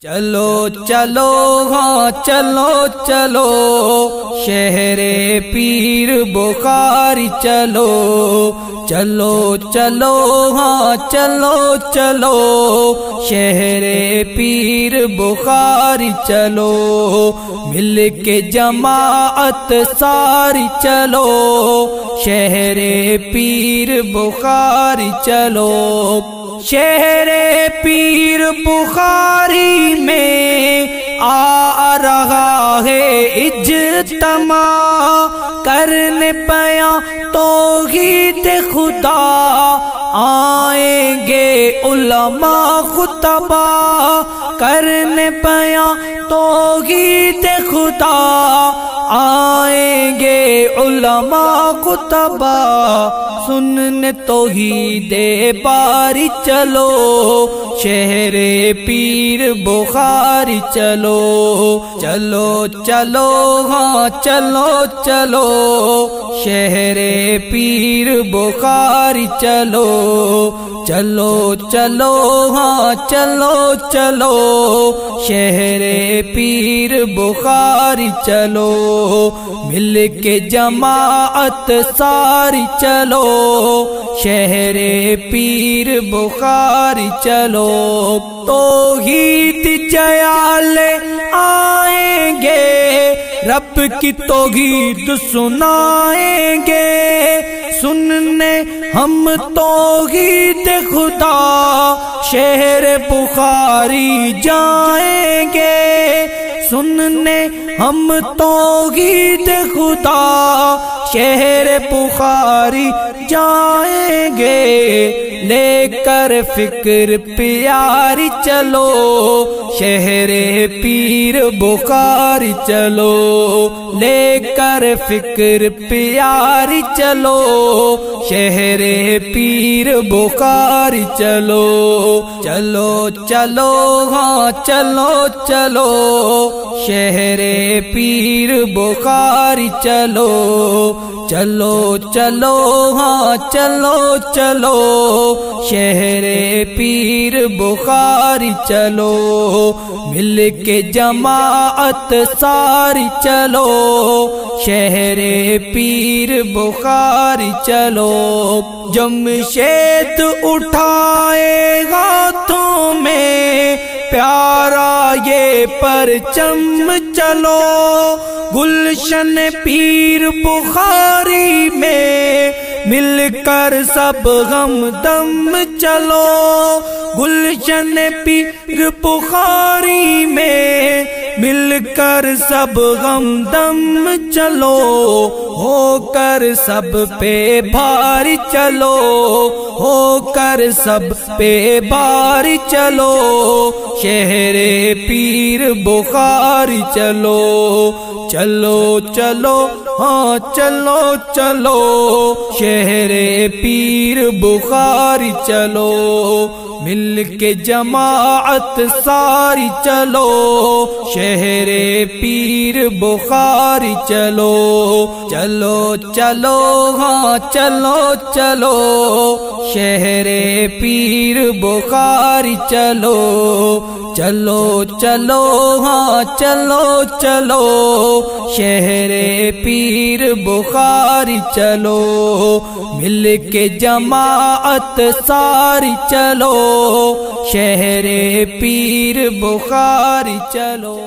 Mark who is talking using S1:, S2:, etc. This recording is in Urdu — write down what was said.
S1: چلو چلو ہاں چلو چلو شہر پیر بخاری چلو چلو چلو ہاں چلو چلو شہر پیر بخاری چلو مل کے جماعت ساری چلو شہر پیر بخاری چلو شہر پیر بخاری میں آ رہا ہے اجتماع کرنے پیا توحید خدا آئیں گے علماء خطبہ کرنے پیا توحید خدا آئیں گے علماء خطبہ سننے توحید باری چلو شہر پیر بخاری چلو چلو چلو ہاں چلو چلو شہر پیر بخاری چلو چلو چلو ہاں چلو چلو شہر پیر بخاری چلو مل کے جماعت ساری چلو شہر پیر بخاری چلو توحید جیال آئیں گے رب کی توحید سنائیں گے سننے ہم توحید خدا شہر بخاری جائیں گے سننے ہم توحید خدا شہر بخاری جائیں گے لے کر فکر پیاری چلو شہر پیر بخاری چلو لے کر فکر پیاری چلو شہر پیر بخاری چلو چلو چلو ہاں چلو چلو شہر پیر بخاری چلو چلو چلو ہاں چلو چلو شہر پیر بخاری چلو مل کے جماعت ساری چلو شہر پیر بخاری چلو جمشید اٹھائے ہاتھوں میں پیارا یہ پرچم چلو گلشن پیر بخاری میں مل کر سب غم دم چلو گلشن پیر بخاری میں مل کر سب غم دم چلو ہو کر سب پہ بھاری چلو ہو کر سب پہ بھاری چلو شہر پیر بخاری چلو چلو چلو ہاں چلو چلو شہر پیر بخاری چلو مل کے جماعت ساری چلو شہر پیر بخاری چلو چلو چلو ہاں چلو چلو شہر پیر بخاری چلو چلو چلو ہاں چلو چلو شہر پیر بخاری چلو مل کے جماعت ساری چلو شہر پیر بخاری چلو